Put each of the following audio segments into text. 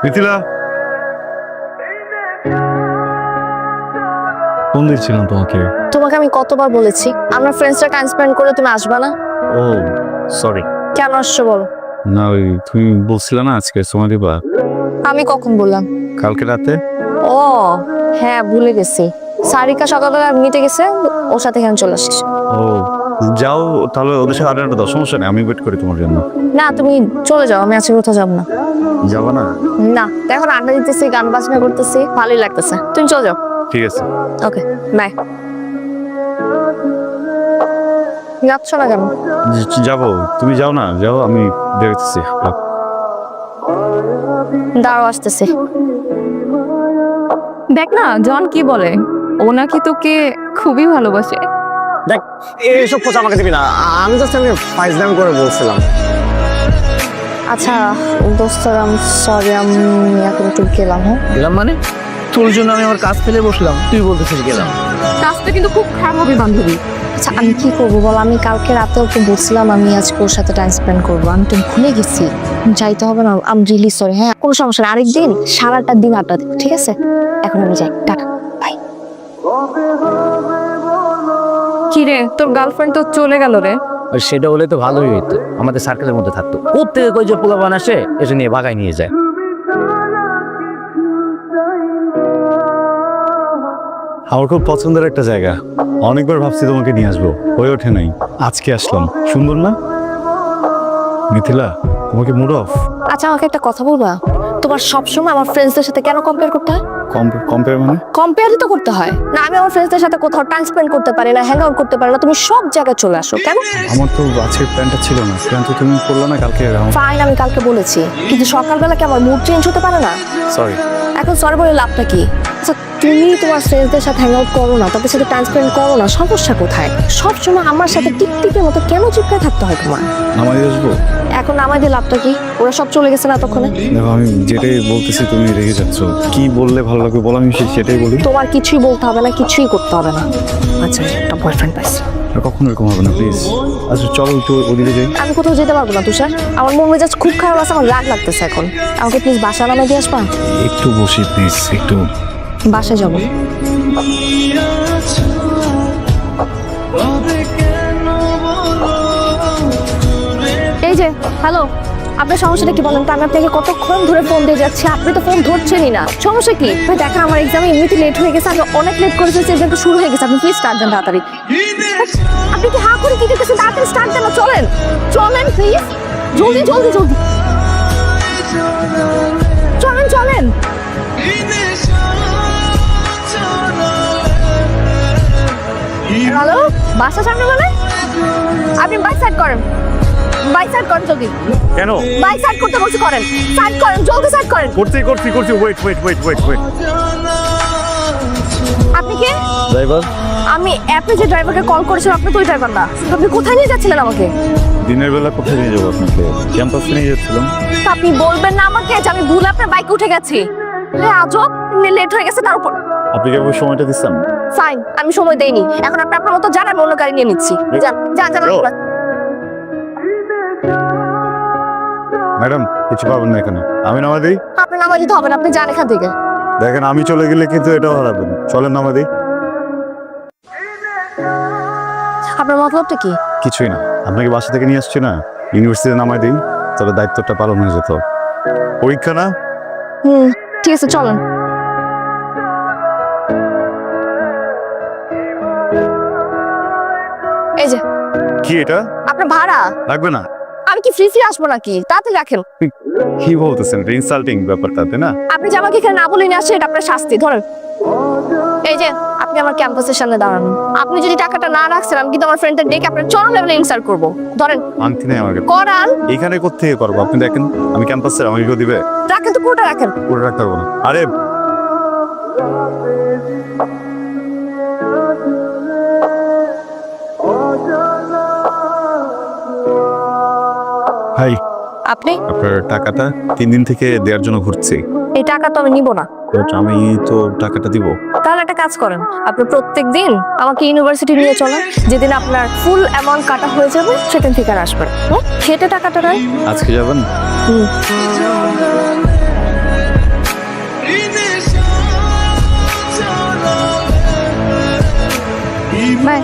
Mithila, phone দিচ্ছিলাম তোমাকে। তোমাকে আমি কতবার বলেছি আমরা ফ্রেন্ডসরা টাইম স্পেন্ড করে তুমি আসবা না? ও সরি। কেন আসছো বলো? না ওই তুমি বলছিলে না আজকে সময় দিবা। আমি কখন বললাম? কালকে রাতে। ও হ্যাঁ, ভুলে গেছি। সারিকা সকালবেলা নিতে গেছে, ওর সাথে এখানে চলে আসিস। ও যাও তাহলে, ওদের সাথে আড্ডা দাও, সমস্যা নেই, আমি ওয়েট করি তোমার জন্য। না তুমি চলে যাও, আমি আজকে কোথাও যাবো না। যাবা না? না এখন আড্ডা দিতেছি, গান বাজনা করতেছি, ভালোই লাগতেছে, তুমি চলে যাও। ঠিক আছে। Okay bye. যাচ্ছ না কেন? যাবো, তুমি যাও না, যাও, আমি দেখতেছি। দাঁড়াও আসতেছি। দেখ না জন কি বলে, ও নাকি তোকে খুবই ভালোবাসে। দেখ এইসব খোঁজ আমাকে দিবি না, আমি জাস্ট আমি ফাইজলামি করে বলছিলাম। আচ্ছা দোস্ত, সরি, আমি এখন একটু গেলাম। হ্যাঁ গেলাম মানে? তোর জন্য আমি আমার কাজ ফেলে বসলাম, তুই বলতেছিস গেলাম? কাজটা কিন্তু খুব খারাপ হবে বান্ধবী। আচ্ছা আমি কি করবো বল? আমি কালকে রাতে ওকে বলছিলাম আমি আজকে ওর সাথে টাইম স্পেন্ড করবো, আমি তো ভুলে গেছি। যাইতে হবে না, আমি রিলি সরি। হ্যাঁ কোনো সমস্যা নেই, আরেকদিন সারাটা দিন আড্ডা দেব, ঠিক আছে? এখন আমি যাই, টাটা বাই। কি রে, তোর গার্লফ্রেন্ড তো চলে গেল রে। আর সেটা হলে তো ভালোই হইতো, আমাদের সার্কেলের মধ্যে থাকতো। প্রত্যেকে কই যে পোলাপান আসে এসে নিয়ে ভাগায় নিয়ে যায়। আমার খুব পছন্দের একটা জায়গা, অনেকবার ভাবছি তোমাকে নিয়ে আসবো, হয়ে ওঠে নাই, আজকে আসলাম। সুন্দর না মিথিলা? তোমাকে মুড অফ? আচ্ছা আমাকে একটা কথা বলবা, তোমার সবসময় আমার ফ্রেন্ডসদের সাথে কেন কম্পেয়ার করতে হয়? কম্পেয়ার মানে? কম্পেয়ারই তো করতে হয় না। আমি আমার ফ্রেন্ডসদের সাথে কোথাও টাইম স্পেন্ড করতে পারি না, হ্যাং আউট করতে পারি না, তুমি সব জায়গায় চলে আসো কেন? আমার তো আজকের প্ল্যানটা ছিল না, প্ল্যান তো তুমি করলে না কালকে। ফাইন, আমি কালকে বলেছি, কিন্তু সকালবেলা কি আমার মুড চেঞ্জ হতে পারে না? সরি। এখন সরি বলে লাভটা কি? আচ্ছা তুমি তোমার ফ্রেন্ডসদের সাথে হ্যাং আউট করো না, তাদের সাথে টাইম স্পেন্ড করো না, সমস্যা কোথায়? সবসময় আমার সাথে টিকটিকের মতো কেন চিপকে থাকতে হয় তোমার? নামাই আসবো? এখন নামাই দিয়ে লাভটা কি? ওরা সব চলে গেছে না এতক্ষণে? দেখো আমি যেটাই বলতেছি তুমি রেগে যাচ্ছ, কি বললে ভালো লাগবে বলো, আমি সেটাই বলি। তোমার কিছুই বলতে হবে না, কিছুই করতে হবে না। আচ্ছা একটা বয়ফ্রেন্ড পাইছি। আর কখনো এরকম হবে না প্লিজ। আচ্ছা চলো একটু ওদিকে যাই। আমি কোথাও যেতে পারবো না তুষার, আমার মন মেজাজ খুব খারাপ আছে, আমার রাগ লাগতেছে এখন। আমাকে প্লিজ বাসা নামে দিয়ে আসবা? একটু বসি প্লিজ, একটু। বাসায় যাবো। এই যে হ্যালো, আপনার সমস্যাটা কি বলেন তো? আমি আপনাকে কতক্ষণ ধরে ফোন দিয়ে যাচ্ছি, আপনি তো ফোন ধরছেনই না। সমস্যা কি? দেখা আমার এক্সামে এমনিতে লেট হয়ে গেছে, আমি অনেক লেট করে ফেলছি, এক্সাম শুরু হয়ে গেছে, আপনি প্লিজ স্টার্ট দেন তাড়াতাড়ি। আপনি কি হা করে কি দেখতেছেন? তাড়াতাড়ি স্টার্ট দেন, চলেন চলেন প্লিজ, জলদি জলদি জলদি চলেন চলেন। হ্যালো, বাসা সামনে মানে? আপনি বাইক সাইড করেন, বাইক সাইড করেন জলদি। কেন? বাইক সাইড করতে বলছি, করেন, সাইড করেন, জলদি সাইড করেন। করছি ওয়েট। আপনি কে? ড্রাইভার। আমি অ্যাপে যে ড্রাইভারকে কল করেছিলাম, আপনি তো ওই ড্রাইভার না। আপনি কোথায় নিয়ে যাচ্ছিলেন আমাকে? দিনের বেলা কোথায় নিয়ে যাবো আপনাকে? ক্যাম্পাসে নিয়ে যাচ্ছিলাম। তা আপনি বলবেন না আমাকে যে আমি ভুল আপনার বাইকে উঠে গেছি? আজব, লেট হয়ে গেছে তার উপর। আপনি কি আমাকে সময়টা দিচ্ছেন? ফাইন, আমি সময় দেইনি, এখন আপনি আপনার মতো যান, আমি অন্য গাড়ি নিয়ে নিচ্ছি। যান যান যান। ম্যাডাম কিছু পাবেন না এখানে, আমি নামা দিই। আপনি নামাজ দিতে হবে না, আপনি যান এখান থেকে। দেখেন আমি চলে গেলে কিন্তু এটাও হারাবেন, চলেন নামা দিই। আপনার মতলবটা কি? কিছুই না, আপনাকে বাসা থেকে নিয়ে আসছি না, ইউনিভার্সিটিতে নামাই দিই, তবে দায়িত্বটা পালন হয়ে যেত। পরীক্ষা না? ঠিক আছে চলেন। এই যে কি এটা? আপনার ভাড়া লাগবে না। আমি কি ফ্রি আসবো নাকি? তাড়াতাড়ি রাখেন। কি বলতেছেন? ইনসাল্টিং ব্যাপারটা, তাই না? আপনি যে আমাকে এখানে না বলে নিয়ে আসছেন, এটা আপনার শাস্তি। ধরেন, এই যে আপনি আমার ক্যাম্পাসের সামনে দাঁড়ান, আপনি যদি টাকাটা না রাখছেন আমি কিন্তু আমার ফ্রেন্ডদের ডেকে আপনার চরম লেভেলে ইনসাল্ট করবো। ধরেন, আংটি নেই আমাকে। করান। এখানে কোত্থেকে করবো? আপনি দেখেন আমি ক্যাম্পাসে, আমাকে কেউ দিবে? রাখেন তো, পুরোটা রাখেন। করে রাখতে পারবো না। আরে ভাই, আপনি আপনার টাকাটা 3 দিন থেকে দেওয়ার জন্য ঘুরছি। এই টাকা তো আমি নিব না। বাট আমি তো টাকাটা দিব। তাহলে একটা কাজ করেন, আপনি প্রত্যেকদিন আমাকে ইউনিভার্সিটি নিয়ে চলেন, যেদিন আপনার ফুল অ্যামাউন্ট কাটা হয়ে যাবে সেদিন থেকে আর আসবেন। সেটা টাকাটা নয়। আজকে যাবেন? বাই।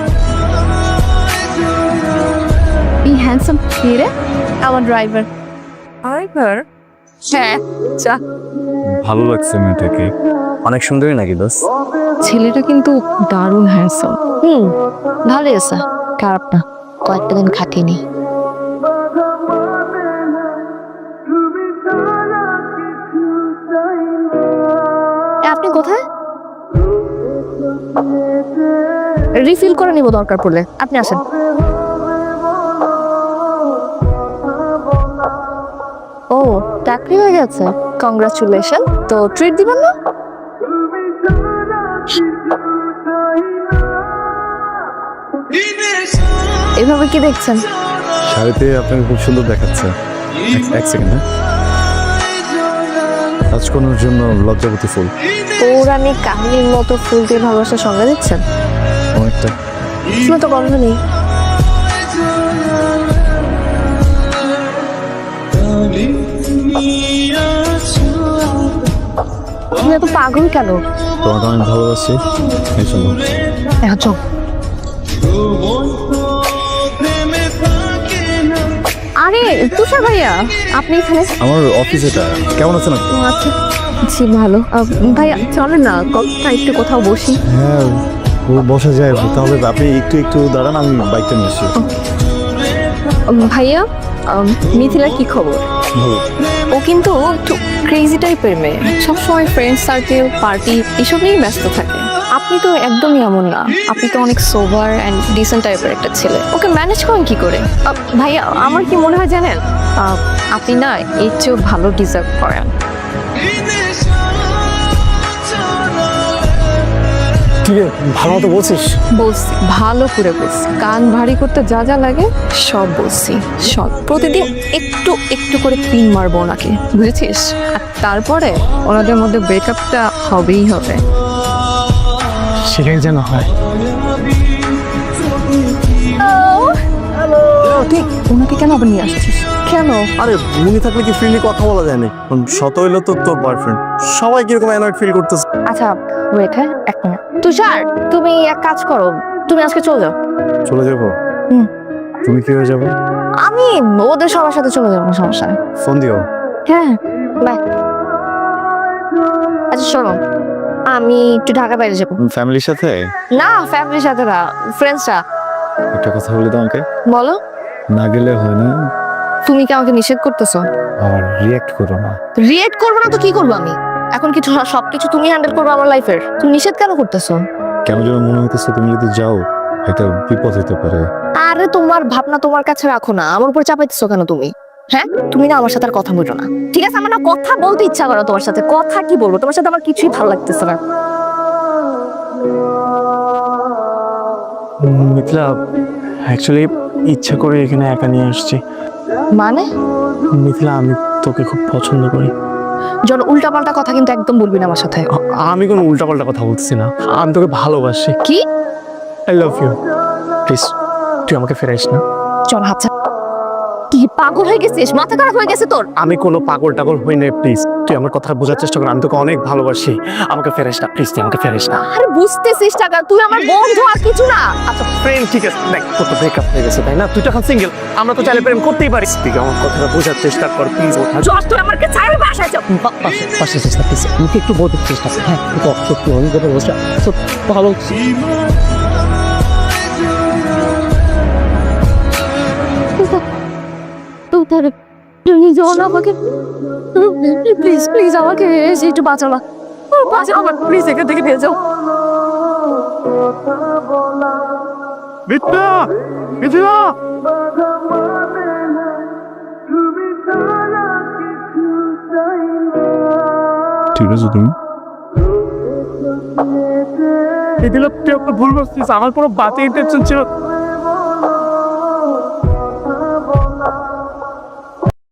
এই হ্যান্ডসাম কে রে? আমার ড্রাইভার। ড্রাইভার? হ্যাঁ, চা। ভালো লাগছে মেয়েটাকে। অনেক সুন্দরী নাকি দোষ? ছেলেটা কিন্তু দারুণ হ্যান্ডসাম। ভালোই আছে, খারাপ না। কয়েকটা দিন খাটিয়ে নি। আপনি কোথায়? রিফিল করে নিব দরকার পড়লে, আপনি আসেন। ও, চাকরি হয়ে গেছে, কংগ্রাচুলেশন। তো ট্রিট দিবেন না? এভাবে কি দেখছেন? শাড়িতে আপনাকে খুব সুন্দর দেখাচ্ছে। এক সেকেন্ড, হ্যাঁ? রাজকন্যার জন্য লজ্জাবতী ফুল। পৌরাণিক কাহিনীর মতো ফুল দিয়ে ভালোবাসার সঙ্গে দিচ্ছেন। অনেকটা। ফুল তো গন্ধ নেই। তুমি এত পাগল কেন? তোমাকে অনেক ভালোবাসি, এই জন্য। এখন চল। আরে তুষার ভাইয়া, আপনি এখানে? আমার অফিস এটা। কেমন আছেন আপনি? আচ্ছা, জি ভালো। ভাইয়া চলেন না, কথা একটু কোথাও বসি। হ্যাঁ, ও বসা যায়। তাহলে আপনি একটু একটু দাঁড়ান, আমি বাইকটা নিয়ে আসি। ভাইয়া, মিথিলার কি খবর? ভালো। ও কিন্তু একটু ক্রেজি টাইপের মেয়ে, সবসময় ফ্রেন্ড সার্কেল, পার্টি এসব নিয়েই ব্যস্ত থাকে। আপনি তো একদমই এমন না, আপনি তো অনেক সোবার অ্যান্ড ডিসেন্ট টাইপের একটা ছেলে। ওকে ম্যানেজ করেন কি করে? ভাইয়া, আমার কি মনে হয় জানেন, আপনি না এর চেয়েও ভালো ডিজার্ভ করেন। ঠিক আছে, ভালো মতো বলছিস? বলছি, ভালো করে বলছি, কান ভারী করতে যা যা লাগে সব বলছি। সব প্রতিদিন একটু একটু করে পিন মারবো ওনাকে, বুঝেছিস? আর তারপরে ওনাদের মধ্যে ব্রেকআপটা হবেই হবে। সেটাই যেন হয়। ঠিক, ওনাকে কেন আবার নিয়ে আসছিস? কেন? আরে উনি থাকলে কি ফ্রিলি কথা বলা যায় না? শত হইলো তো তোর বয়ফ্রেন্ড, সবাই কিরকম অ্যানয়েড ফিল করতেছে। আচ্ছা ওয়েট, হ্যাঁ এক মিনিট। তুষার, তুমি এক কাজ করো, তুমি আজকে চলে যাও। চলে যাবো? হুম। তুমি কি হয়ে যাবে? আমি ওদের সবার সাথে চলে যাবো, সমস্যা নেই। ফোন দিও। হ্যাঁ, বাই। আচ্ছা শোনো, আমি একটু ঢাকা বাইরে যাবো। ফ্যামিলির সাথে? না, ফ্যামিলির সাথে না, ফ্রেন্ডসরা। একটা কথা বলি তোমাকে, বলো। না গেলে হয় না। তুমি কি আমাকে নিষেধ করতেছো? আর রিঅ্যাক্ট করো না। রিয়েক্ট করবো না তো কি করবো আমি? এখন কিছু সবকিছু তুমি হ্যান্ডেল করবো আমার লাইফের। তুমি নিষেধ কেন করতেছো? কেন যেন মনে হইতেছে তুমি যদি যাও একটা বিপদ হতে পারে। আরে তোমার ভাবনা তোমার কাছে রাখো না, আমার উপর চাপাইতেছো কেন তুমি? হ্যাঁ, তুমি না আমার সাথে আর কথা বলো না, ঠিক আছে? আমার না কথা বলতে ইচ্ছা করো তোমার সাথে। কথা কি বলবো তোমার সাথে, আমার কিছুই ভালো লাগতেছে না। মিথিলা, অ্যাকচুয়ালি ইচ্ছা করে এখানে একা নিয়ে আসছি। মানে? মিথিলা, আমি তোকে খুব পছন্দ করি। জন উল্টাপাল্টা কথা কিন্তু একদম বলবি না আমার সাথে। আমি কোনো উল্টাপাল্টা কথা বলতেছি না, আমি তোকে ভালোবাসি। কি? I love you. প্লিজ তুই আমাকে ফেরাইস না। চল হাত ছাড়। কি পাগল হয়ে গেছিস? মাথা খারাপ হয়ে গেছে তোর? আমি কোনো পাগল টাগল হই না, প্লিজ তুই আমার কথা বোঝার চেষ্টা কর। আমি তোকে অনেক ভালোবাসি, আমাকে ফেরাইস না প্লিজ, তুই আমাকে ফেরাইস না। আরে বুঝতেছিস টাকা, তুই আমার বন্ধু আর কিছু না। আচ্ছা ফ্রেন্ড, ঠিক আছে, দেখ তোর তো ব্রেকআপ হয়ে গেছে তাই না? তুই তো এখন সিঙ্গেল, আমরা তো চাইলে প্রেম করতেই পারিস। তুই আমার কথাটা বোঝার চেষ্টা কর প্লিজ। জশ, তুই আমাকে ছাড়বি, বাসায় যাও। পাশে চেষ্টা প্লিজ, আমাকে একটু বোঝার চেষ্টা কর। হ্যাঁ সত্যি অনেক কথা বলছে, ভালো। তুমি জন আমাকে প্লিজ প্লিজ আমাকে এসে একটু বাঁচাও না, বাঁচাও আমার, প্লিজ এখান থেকে নিয়ে যাও। মিথিলা, মিথিলা, ঠিক আছে তুমি? মিথিলা তুই একটা ভুল বলছিস, আমার কোনো বাজে ইন্টেনশন ছিল।